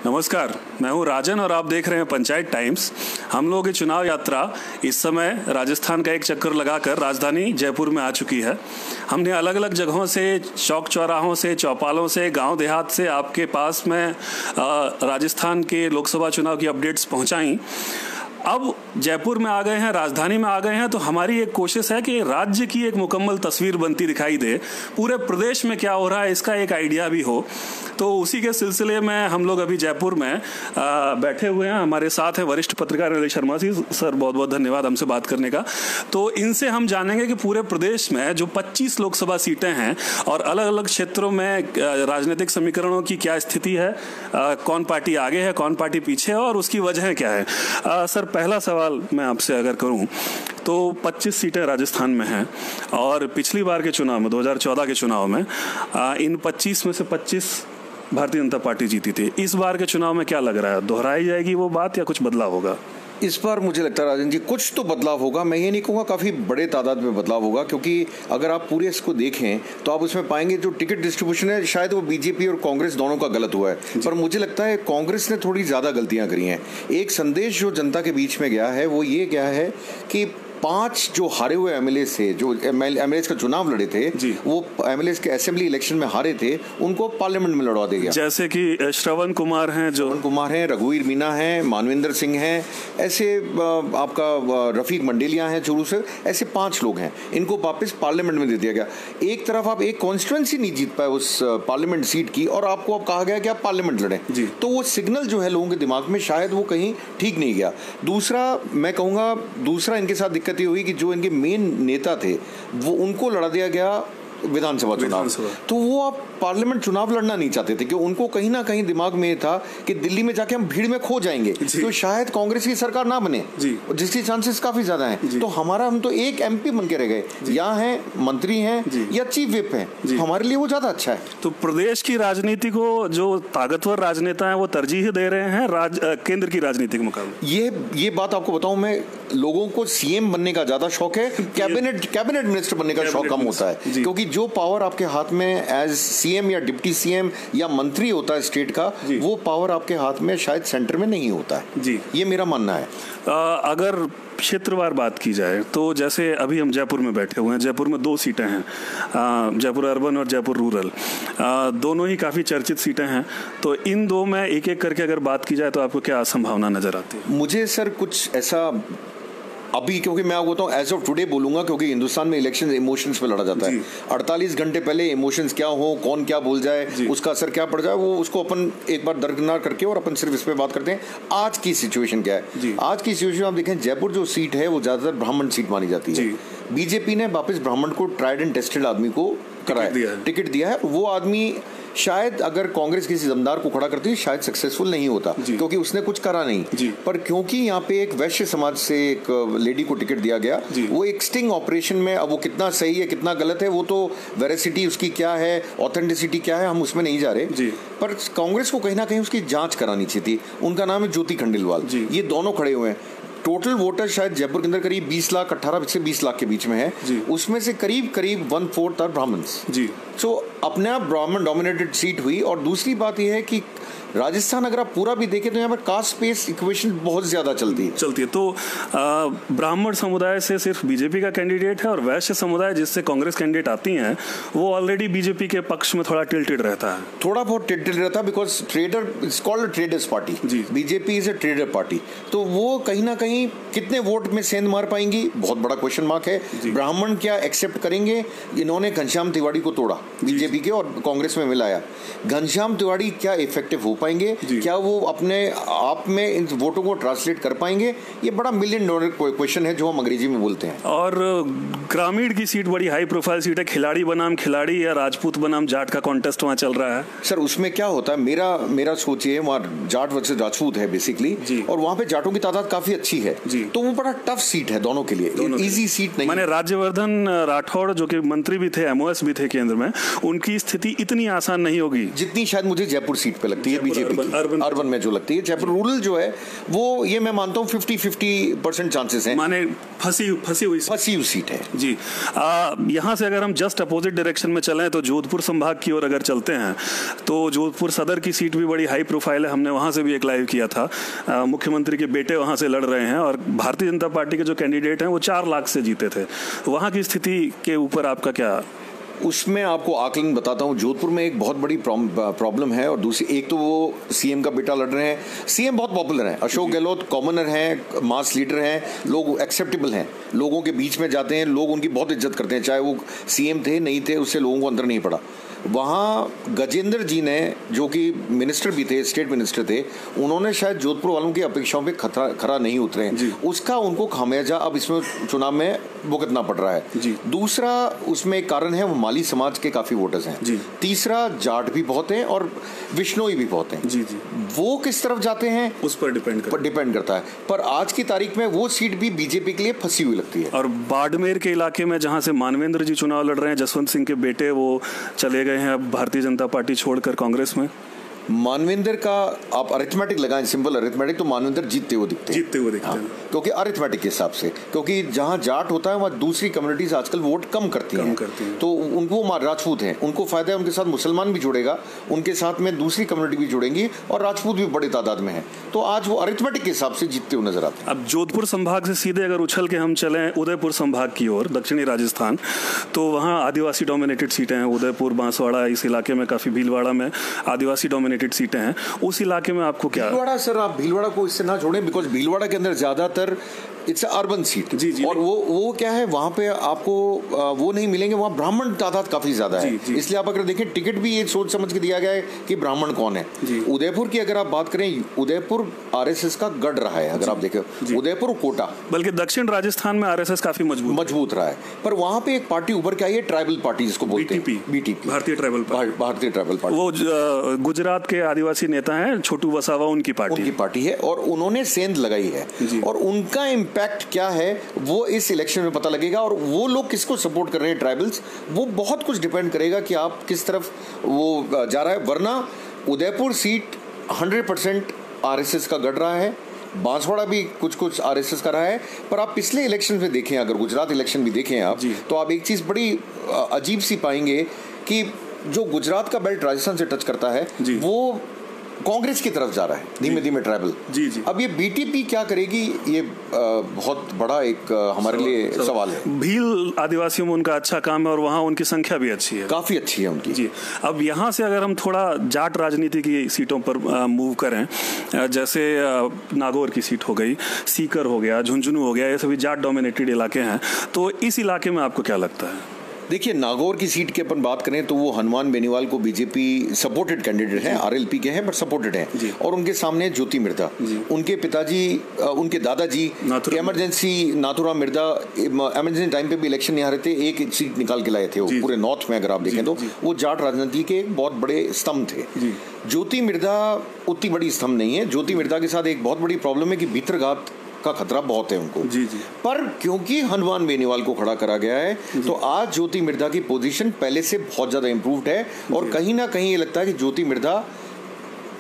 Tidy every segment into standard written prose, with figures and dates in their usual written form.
नमस्कार, मैं हूं राजन और आप देख रहे हैं पंचायत टाइम्स। हम लोगों की चुनाव यात्रा इस समय राजस्थान का एक चक्कर लगाकर राजधानी जयपुर में आ चुकी है। हमने अलग अलग जगहों से, चौक चौराहों से, चौपालों से, गांव देहात से आपके पास में राजस्थान के लोकसभा चुनाव की अपडेट्स पहुंचाई। अब जयपुर में आ गए हैं, राजधानी में आ गए हैं, तो हमारी एक कोशिश है कि राज्य की एक मुकम्मल तस्वीर बनती दिखाई दे, पूरे प्रदेश में क्या हो रहा है इसका एक आइडिया भी हो। तो उसी के सिलसिले में हम लोग अभी जयपुर में बैठे हुए हैं। हमारे साथ हैं वरिष्ठ पत्रकार नीलेश शर्मा जी। सर, बहुत बहुत धन्यवाद हमसे बात करने का। तो इनसे हम जानेंगे कि पूरे प्रदेश में जो 25 लोकसभा सीटें हैं और अलग अलग क्षेत्रों में राजनीतिक समीकरणों की क्या स्थिति है, कौन पार्टी आगे है, कौन पार्टी पीछे है और उसकी वजह क्या है। सर, पहला सवाल मैं आपसे अगर करूं तो 25 सीटें राजस्थान में हैं और पिछली बार के चुनाव में 2014 के चुनाव में इन 25 में से 25 भारतीय जनता पार्टी जीती थी। इस बार के चुनाव में क्या लग रहा है, दोहराई जाएगी वो बात या कुछ बदलाव होगा? इस बार मुझे लगता है राजन जी कुछ तो बदलाव होगा। मैं ये नहीं कहूँगा काफ़ी बड़े तादाद में बदलाव होगा, क्योंकि अगर आप पूरे इसको देखें तो आप उसमें पाएंगे जो टिकट डिस्ट्रीब्यूशन है शायद वो बीजेपी और कांग्रेस दोनों का गलत हुआ है, पर मुझे लगता है कांग्रेस ने थोड़ी ज़्यादा गलतियाँ करी हैं। एक संदेश जो जनता के बीच में गया है वो ये गया है कि 5 जो हारे हुए एमएलए थे, जो एमएलए का चुनाव लड़े थे, वो एमएलए के असेंबली इलेक्शन में हारे थे, उनको पार्लियामेंट में लड़वा दिया। जैसे कि श्रवण कुमार हैं, रघुवीर मीना हैं, मानवेंद्र सिंह हैं, ऐसे आपका रफीक मंडेलिया हैं चूरू से, ऐसे 5 लोग हैं, इनको वापस पार्लियामेंट में दे दिया गया। एक तरफ आप एक कॉन्स्टिट्यूंसी नहीं जीत पाए उस पार्लियामेंट सीट की और आपको अब कहा गया कि आप पार्लियामेंट लड़ें, तो वो सिग्नल जो है लोगों के दिमाग में शायद वो कहीं ठीक नहीं गया। दूसरा इनके साथ दिक्कत ये हुई कि जो इनके मेन नेता थे वो उनको लड़ा दिया गया विधानसभा चुनाव, तो वो आप पार्लियामेंट चुनाव लड़ना नहीं चाहते थे, क्योंकि उनको कहीं ना कहीं दिमाग में था कि दिल्ली में जाके हम भीड़ में खो जाएंगे तो शायद कांग्रेस की सरकार ना बने, जिसकी चांसेस काफी ज्यादा हैं। तो हम तो एक एमपी बन के रह गए, या हैं मंत्री हैं या चीफ विप हैं, हमारे लिए वो ज्यादा अच्छा है। तो प्रदेश की राजनीति को जो ताकतवर राजनेता है वो तरजीह दे रहे हैं केंद्र की राजनीति के मुकाबले। ये बात आपको बताऊं, मैं लोगों को सीएम बनने का ज्यादा शौक है, कैबिनेट मिनिस्टर बनने का शौक कम होता है, क्योंकि जो पावर आपके हाथ में एज सीएम या डिप्टी सीएम या मंत्री होता है स्टेट का, वो पावर आपके हाथ में शायद सेंटर में नहीं होता है। ये मेरा मानना है। अगर क्षेत्रवार बात की जाए तो जैसे अभी हम जयपुर में बैठे हुए हैं, जयपुर में 2 सीटें हैं, जयपुर अर्बन और जयपुर रूरल, दोनों ही काफ़ी चर्चित सीटें हैं। तो इन दो में एक एक करके अगर बात की जाए तो आपको क्या संभावना नजर आती है? मुझे सर कुछ ऐसा अभी, क्योंकि मैं आपको बताऊं एज ऑफ टुडे बोलूंगा, क्योंकि हिंदुस्तान में इलेक्शन इमोशंस पे लड़ा जाता है। 48 घंटे पहले इमोशंस क्या हो, कौन क्या बोल जाए, उसका असर क्या पड़ जाए, वो उसको अपन एक बार दरकिनार करके और अपन सिर्फ इस पे बात करते हैं। आज की सिचुएशन क्या है? आज की सिचुएशन आप देखें, जयपुर जो सीट है वो ज्यादातर ब्राह्मण सीट मानी जाती है। बीजेपी ने वापस ब्राह्मण को ट्राइड एंड टेस्टेड आदमी को टिकट दिया है। वो आदमी शायद अगर कांग्रेस किसी दमदार को खड़ा करती है शायद सक्सेसफुल नहीं होता, क्योंकि उसने कुछ करा नहीं। पर क्योंकि यहाँ पे एक वैश्य समाज से एक लेडी को टिकट दिया गया, वो एक स्टिंग ऑपरेशन में, अब वो कितना सही है कितना गलत है वो तो वेरासिटी उसकी क्या है, ऑथेंटिसिटी क्या है, हम उसमें नहीं जा रहे, पर कांग्रेस को कहीं ना कहीं उसकी जांच करानी चाहिए थी। उनका नाम है ज्योति खंडेलवाल, ये दोनों खड़े हुए हैं। टोटल वोटर शायद जयपुर के अंदर करीब 20 लाख, 18 से 20 लाख के बीच में है, उसमें से करीब 1/4 आर ब्राह्मण्स। सो अपने आप ब्राह्मण डोमिनेटेड सीट हुई। और दूसरी बात यह है कि राजस्थान अगर आप पूरा भी देखें तो यहाँ पर कास्ट स्पेस इक्वेशन बहुत ज्यादा चलती है। तो ब्राह्मण समुदाय से सिर्फ बीजेपी का कैंडिडेट है और वैश्य समुदाय जिससे कांग्रेस कैंडिडेट आती हैं वो ऑलरेडी बीजेपी के पक्ष में थोड़ा टिल्टेड रहता है, थोड़ा बहुत टिल्टेड रहता है, because trader it's called traders party, BJP is a trader party. तो वो कहीं ना कहीं कितने वोट में सेंध मार पाएंगी, बहुत बड़ा क्वेश्चन मार्क है। ब्राह्मण क्या एक्सेप्ट करेंगे? इन्होंने घनश्याम तिवारी को तोड़ा बीजेपी के और कांग्रेस में मिलाया। घनश्याम तिवारी क्या इफेक्टिव हो पाएंगे? क्या वो अपने आप में इन वोटों को ट्रांसलेट कर पाएंगे? ये बड़ा $1 मिलियन क्वेश्चन है जो हम अंग्रेजी में बोलते हैं। और ग्रामीण की सीट बड़ी हाई प्रोफाइल सीट है, खिलाड़ी बनाम खिलाड़ी या राजपूत बनाम जाट का कॉन्टेस्ट वहां चल रहा है। सर उसमें क्या होता है, मेरा सोचिए वहाँ जाट वर्सेस राजपूत है बेसिकली, और वहाँ पे जाटों की तादाद काफी अच्छी अच्छी है, तो वो बड़ा टफ सीट है दोनों के लिए, इजी सीट नहीं। माने राज्यवर्धन राठौड़ जो कि मंत्री भी थे, एमओएस भी थे केंद्र में, उनकी स्थिति इतनी आसान नहीं होगी जितनी शायद मुझे जयपुर सीट पे लगती है बीजेपी की, अर्बन में जो लगती है। जयपुर रूरल जो है वो ये मैं मानता हूँ 50-50% चांसेस हैं, माने फंसी हुई सीट है जी। यहाँ से अगर हम जस्ट अपोजिट डायरेक्शन में चलें तो जोधपुर संभाग की ओर अगर चलते हैं तो जोधपुर सदर की सीट भी बड़ी हाई प्रोफाइल है। हमने वहां से भी एक लाइव किया था, मुख्यमंत्री के बेटे वहां से लड़ रहे हैं और भारतीय जनता पार्टी के जो कैंडिडेट हैं वो 4 लाख से जीते थे। वहां की स्थिति के ऊपर आपका क्या? उसमें आपको आकलन बताता हूँ। जोधपुर में एक बहुत बड़ी प्रॉब्लम है और दूसरी एक तो वो सीएम का बेटा लड़ रहे हैं। सीएम बहुत पॉपुलर हैं, अशोक गहलोत कॉमनर हैं, मास लीडर हैं, लोग एक्सेप्टेबल हैं, लोगों के बीच में जाते हैं, लोग उनकी बहुत इज्जत करते हैं, चाहे वो सीएम थे नहीं थे, उससे लोगों को अंदर नहीं पड़ा। वहाँ गजेंद्र जी ने, जो कि मिनिस्टर भी थे, स्टेट मिनिस्टर थे, उन्होंने शायद जोधपुर वालों की अपेक्षाओं पे खरा नहीं उतरे, उसका उनको खामियाजा अब इसमें चुनाव में भुगतना पड़ रहा है। दूसरा उसमें एक कारण है वो माली समाज के काफी वोटर्स हैं। तीसरा जाट भी बहुत हैं और विश्नोई भी बहुत हैं। वो किस तरफ जाते हैं उस पर डिपेंड करता है। पर आज की तारीख में वो सीट भी बीजेपी के लिए फंसी हुई लगती है। और बाड़मेर के इलाके में जहां से मानवेंद्र जी चुनाव लड़ रहे हैं, जसवंत सिंह के बेटे, वो चले गए हैं अब भारतीय जनता पार्टी छोड़कर कांग्रेस में। मानवेंद्र का आप अरिथमेटिक लगाएं, सिंपल अरिथमेटिक, तो मानवेंद्र जीतते हुए दिखते हैं, क्योंकि अरिथमेटिक के हिसाब से, क्योंकि जहां जाट होता है वहां दूसरी कम्युनिटीज आजकल वोट कम करती हैं। तो उनको राजपूत हैं, उनको फायदा है, उनके साथ मुसलमान भी जुड़ेगा, उनके साथ में दूसरी कम्युनिटी भी जुड़ेंगी और राजपूत भी बड़ी तादाद में है, तो आज वो अरिथमेटिक के हिसाब से जीतते हुए नजर आते हैं। अब जोधपुर संभाग से सीधे अगर उछल के हम चलें उदयपुर संभाग की ओर, दक्षिणी राजस्थान, तो वहाँ आदिवासी डोमिनेटेड सीटें हैं। उदयपुर, बांसवाड़ा, इस इलाके में काफी, भीलवाड़ा में आदिवासी डोमिनेटेड सीटें हैं। उस इलाके में आपको क्या? भीलवाड़ा सर, आप भीलवाड़ा को इससे ना जोड़ें, बिकॉज भीलवाड़ा के अंदर ज्यादातर इट्स अर्बन सीट। और वो क्या है, वहां पे आपको वो नहीं मिलेंगे, वहां ब्राह्मण तादाद काफी ज्यादा है। इसलिए आप अगर देखें टिकट भी ये सोच समझ के दिया गया है कि ब्राह्मण कौन है। उदयपुर की अगर आप बात करें, उदयपुर आरएसएस का गढ़ रहा है, अगर आप देखें उदयपुर कोटा, बल्कि दक्षिण राजस्थान में आरएसएस काफी मजबूत रहा है। पर वहां पे एक पार्टी उभर के आई है, ट्राइबल पार्टी जिसको बोलते हैं, बीटीपी, भारतीय ट्राइबल पार्टी। वो गुजरात के आदिवासी नेता है छोटू वसावा, उनकी पार्टी है और उन्होंने सेंध लगाई है और उनका इम्पैक्ट क्या है वो इस इलेक्शन में पता लगेगा। और वो लोग किसको सपोर्ट कर रहे हैं, ट्राइबल्स, वो बहुत कुछ डिपेंड करेगा कि आप किस तरफ वो जा रहा है। वरना उदयपुर सीट 100% आरएसएस का गढ़ रहा है, बांसवाड़ा भी कुछ आरएसएस का रहा है। पर आप पिछले इलेक्शन में देखें, अगर गुजरात इलेक्शन भी देखें आप, तो आप एक चीज बड़ी अजीब सी पाएंगे कि जो गुजरात का बेल्ट राजस्थान से टच करता है वो कांग्रेस की तरफ जा रहा है धीमे धीमे, ट्राइबल। अब ये बीटीपी क्या करेगी, ये बहुत बड़ा एक हमारे लिए सवाल है। भील आदिवासियों में उनका अच्छा काम है और वहाँ उनकी संख्या भी अच्छी है, काफी अच्छी है उनकी। जी, अब यहाँ से अगर हम थोड़ा जाट राजनीति की सीटों पर मूव करें, जैसे नागौर की सीट हो गई, सीकर हो गया, झुंझुनू हो गया, ये सभी जाट डोमिनेटेड इलाके हैं, तो इस इलाके में आपको क्या लगता है? देखिए, नागौर की सीट की अपन बात करें तो वो हनुमान बेनीवाल को बीजेपी सपोर्टेड कैंडिडेट हैं, आरएलपी के हैं बट सपोर्टेड हैं, और उनके सामने ज्योति मिर्धा, उनके पिताजी, उनके दादाजी emergency, Nathuram Mirdha emergency time पे भी इलेक्शन नहीं हारे थे, एक सीट निकाल के लाए थे वो पूरे नॉर्थ में। अगर आप देखें तो वो जाट राजनीति के एक बहुत बड़े स्तंभ थे। ज्योति मिर्धा उतनी बड़ी स्तंभ नहीं है। ज्योति मिर्धा के साथ एक बहुत बड़ी प्रॉब्लम है कि भीतरघात का खतरा बहुत है उनको। पर क्योंकि हनुमान बेनीवाल को खड़ा करा गया है तो आज ज्योति मिर्धा की पोजीशन पहले से बहुत ज्यादा इंप्रूव्ड है और कहीं ना कहीं ये लगता है कि ज्योति मिर्धा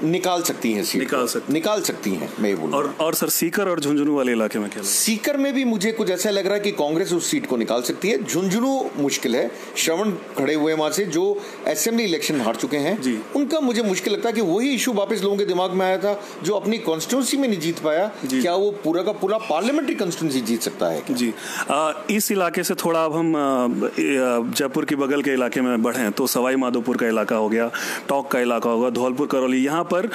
निकाल सकती हैं सीट, निकाल सकती हैं, मैं ये बोलूं। और सर, सीकर और झुंझुनू वाले इलाके में क्या? सीकर में भी मुझे कुछ ऐसा लग रहा है कि कांग्रेस उस सीट को निकाल सकती है। झुंझुनू मुश्किल है, श्रवण खड़े हुए वहां से जो असेंबली इलेक्शन हार चुके हैं, उनका मुझे मुश्किल लगता है कि वही इशू वापस लोगों के दिमाग में आया था जो अपनी कॉन्स्टिट्यूंसी में नहीं जीत पाया, क्या वो पूरा का पूरा पार्लियामेंट्री कॉन्स्टिट्यूंसी जीत सकता है? जी, इस इलाके से थोड़ा अब हम जयपुर के बगल के इलाके में बढ़े तो सवाई माधोपुर का इलाका हो गया, टोंक का इलाका होगा, धौलपुर, करौली, यहाँ पर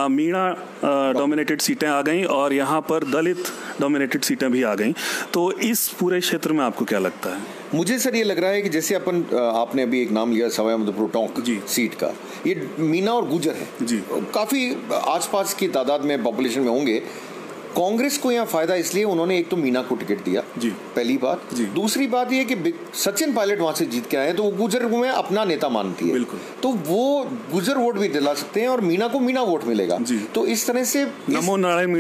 मीणा डोमिनेटेड सीटें आ गई और यहाँ पर दलित डोमिनेटेड सीटें भी आ गई। तो इस पूरे क्षेत्र में आपको क्या लगता है? मुझे सर ये लग रहा है कि जैसे आपने अभी एक नाम लिया सवाई माधोपुर टोंक सीट का, ये मीना और गुजर है, काफी आसपास की तादाद में पॉपुलेशन में होंगे। कांग्रेस को यहाँ फायदा इसलिए उन्होंने एक तो मीना को टिकट दिया जी, पहली बात जी। दूसरी बात ये कि सचिन पायलट वहां से जीत के आए तो वो गुजर में अपना नेता मानती है, बिल्कुल, तो वो गुजर वोट भी दिला सकते हैं और मीना को मीना वोट मिलेगा। तो इस तरह से नमो नारायण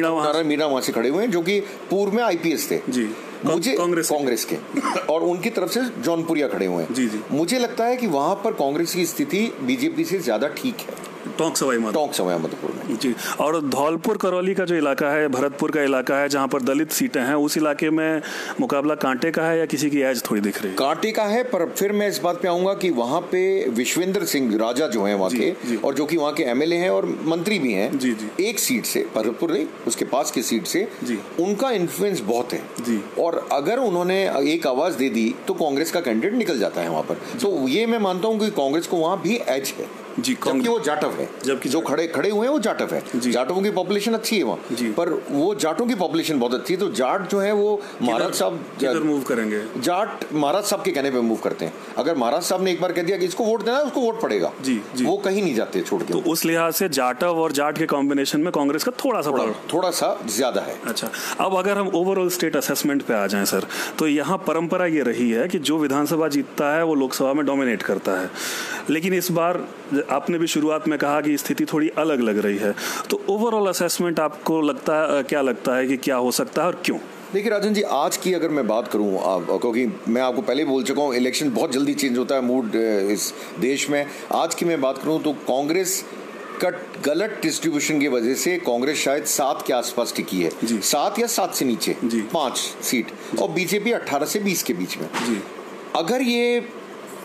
मीणा वहां से खड़े हुए हैं जो कि पूर्व में आईपीएस थे जी, मुझे कांग्रेस के और उनकी तरफ से जौनपुरिया खड़े हुए हैं जी जी। मुझे लगता है कि वहां पर कांग्रेस की स्थिति बीजेपी से ज्यादा ठीक है टोंक सवाई माधोपुर में जी। और धौलपुर करौली का जो इलाका है, भरतपुर का इलाका है जहां पर दलित सीटें हैं, उस इलाके में मुकाबला कांटे का है या किसी की एज थोड़ी दिख रही है? कांटे का है, पर फिर मैं इस बात पे आऊंगा कि वहां पे विश्वेंद्र सिंह राजा जो हैं वहां के और जो कि वहां के एमएलए हैं और मंत्री भी हैं जी जी। एक सीट से, भरतपुर नहीं उसके पास की सीट से जी, उनका इन्फ्लुएंस बहुत है जी। और अगर उन्होंने एक आवाज दे दी तो कांग्रेस का कैंडिडेट निकल जाता है वहां पर। तो ये मैं मानता हूं कि कांग्रेस को वहां भी एज है जी, जबकि वो जाटव है, जबकि जो खड़े हुए हैं वो जाटव है, जाटवों की पॉपुलेशन अच्छी है वहाँ, पर वो जाटों की पॉपुलेशन बहुत अच्छी है। तो जाट जो है वो महाराज साहब किधर मूव करेंगे, जाट महाराज साहब के कहने पे मूव करते हैं। अगर महाराज साहब ने एक बार कह दिया कि इसको वोट देना, उसको वोट पड़ेगा जी, जी। वो कहीं नहीं जाते छोड़ के। तो उस लिहाज से जाटव और जाट के कॉम्बिनेशन में कांग्रेस का थोड़ा सा ज्यादा है। अच्छा, अब अगर हम ओवरऑल स्टेट असेसमेंट पे आ जाएं सर, तो यहाँ परंपरा ये रही है कि जो विधानसभा जीतता है वो लोकसभा में डोमिनेट करता है, लेकिन इस बार आपने भी शुरुआत में कहा कि स्थिति थोड़ी अलग लग रही है। तो ओवरऑल असेसमेंट आपको क्या लगता है कि क्या हो सकता है और क्यों? देखिए राजन जी, आज की अगर मैं बात करूं, क्योंकि मैं आपको पहले बोल चुका हूं इलेक्शन बहुत जल्दी चेंज होता है मूड इस देश में। आज की मैं बात करूं तो कांग्रेस का गलत डिस्ट्रीब्यूशन की वजह से कांग्रेस शायद 7 के आसपास टिकी है, 7 या 7 से नीचे 5 सीट, और बीजेपी 18 से 20 के बीच में जी। अगर ये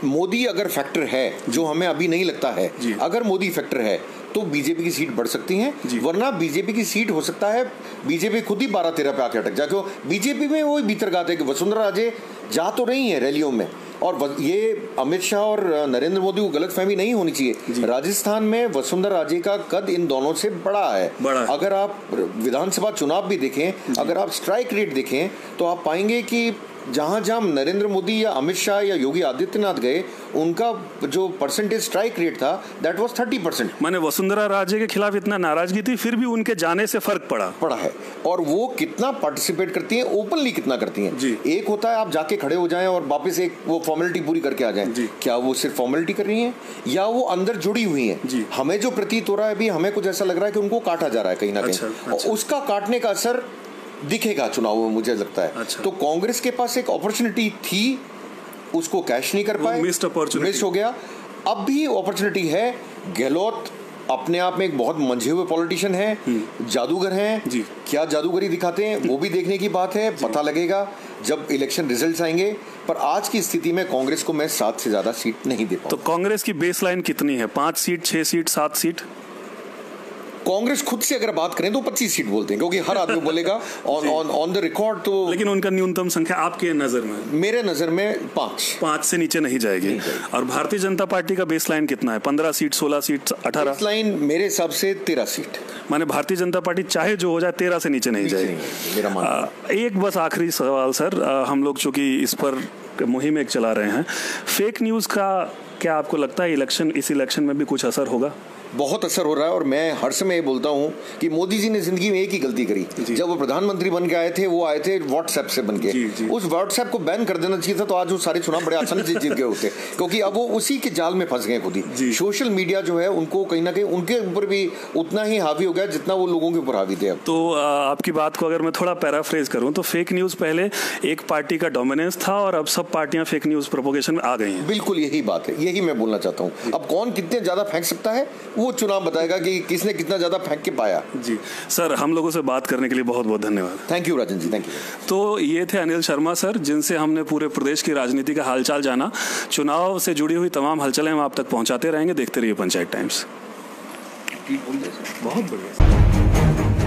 मोदी अगर फैक्टर है, जो हमें अभी नहीं लगता है, अगर मोदी फैक्टर है तो बीजेपी की सीट बढ़ सकती है, वरना बीजेपी की सीट हो सकता है बीजेपी खुद ही 12-13 पे आके अटक जाए। क्यों? बीजेपी में वो भीतर गाते हैं कि वसुंधरा राजे जा तो रही है रैलियों में, और ये अमित शाह और नरेंद्र मोदी को गलतफहमी नहीं होनी चाहिए। राजस्थान में वसुंधरा राजे का कद इन दोनों से बड़ा है। अगर आप विधानसभा चुनाव भी देखें, अगर आप स्ट्राइक रेट देखें, तो आप पाएंगे कि जहां जहां नरेंद्र मोदी या अमित शाह या योगी आदित्यनाथ गए, उनका जो परसेंटेज स्ट्राइक रेट था दैट वाज 30%। माने वसुंधरा राजे के खिलाफ इतना नाराजगी थी, फिर भी उनके जाने से फर्क पड़ा है। और वो कितना पार्टिसिपेट करती हैं, ओपनली कितना करती हैं जी। एक होता है आप जाके खड़े हो जाएं और वापस एक वो फॉर्मेलिटी पूरी करके आ जाएं, क्या वो सिर्फ फॉर्मेलिटी कर रही हैं या वो अंदर जुड़ी हुई हैं? हमें जो प्रतीत हो रहा है अभी, हमें कुछ ऐसा लग रहा है कि उनको काटा जा रहा है कहीं ना कहीं, और उसका काटने का असर दिखेगा चुनाव में, मुझे लगता है। तो कांग्रेस के पास एक अपॉर्चुनिटी थी, उसको कैश नहीं कर पाए, मिस हो गया। अब भी अपॉर्चुनिटी है। गहलोत अपने आप में एक बहुत मंझे हुए पॉलिटिशियन है, जादूगर हैं जी। क्या जादूगरी दिखाते हैं वो भी देखने की बात है, पता लगेगा जब इलेक्शन रिजल्ट्स आएंगे। पर आज की स्थिति में कांग्रेस को मैं 7 से ज्यादा सीट नहीं दे पाऊंगा। तो कांग्रेस की बेसलाइन कितनी है? 5 सीट, 6 सीट, 7 सीट? कांग्रेस खुद से अगर बात करें तो 25 सीट बोलते हैं, क्योंकि हर आदमी बोलेगा ऑन द रिकॉर्ड। तो लेकिन उनका न्यूनतम संख्या आपके नजर में? मेरे नजर में 5 से नीचे नहीं जाएगी। और भारतीय जनता पार्टी का बेसलाइन कितना है? 15 सीट, 16 सीट, 18? बेसलाइन मेरे हिसाब से 13 सीट। माने भारतीय जनता पार्टी चाहे जो हो जाए 13 से नीचे नहीं जाएगी। एक बस आखिरी सवाल सर, हम लोग चूंकि इस पर मुहिम एक चला रहे हैं, फेक न्यूज का क्या आपको लगता है इस इलेक्शन में भी कुछ असर होगा? बहुत असर हो रहा है। और मैं हर समय ये बोलता हूँ कि मोदी जी ने जिंदगी में एक ही गलती करी, जब वो प्रधानमंत्री बन के आए थे, वो आए थे व्हाट्सएप से बन के। उस व्हाट्सएप को बैन कर देना चाहिए था, तो आज वो सारे चुनाव बड़े आसानी से जीत गए होते, क्योंकि अब वो उसी के जाल में फंस गए खुद ही। सोशल मीडिया जो है उनको कहीं ना कहीं उनके ऊपर भी उतना ही हावी हो गया जितना वो लोगों के ऊपर हावी थे। अब तो आपकी बात को अगर मैं थोड़ा पैराफ्रेज करूँ तो फेक न्यूज पहले एक पार्टी का डोमिनेंस था और अब सब पार्टियां फेक न्यूज प्रोपोगेशन में आ गई हैं। बिल्कुल यही बात है, यही मैं बोलना चाहता हूँ। अब कौन कितने ज्यादा फेंक सकता है वो चुनाव बताएगा कि किसने कितना ज्यादा फेंक के पाया। जी सर, हम लोगों से बात करने के लिए बहुत बहुत धन्यवाद। Thank you Rajan ji, thank you. तो ये थे अनिल शर्मा सर, जिनसे हमने पूरे प्रदेश की राजनीति का हालचाल जाना। चुनाव से जुड़ी हुई तमाम हलचलें हम आप तक पहुंचाते रहेंगे। देखते रहिए पंचायत टाइम्स। बहुत बढ़िया।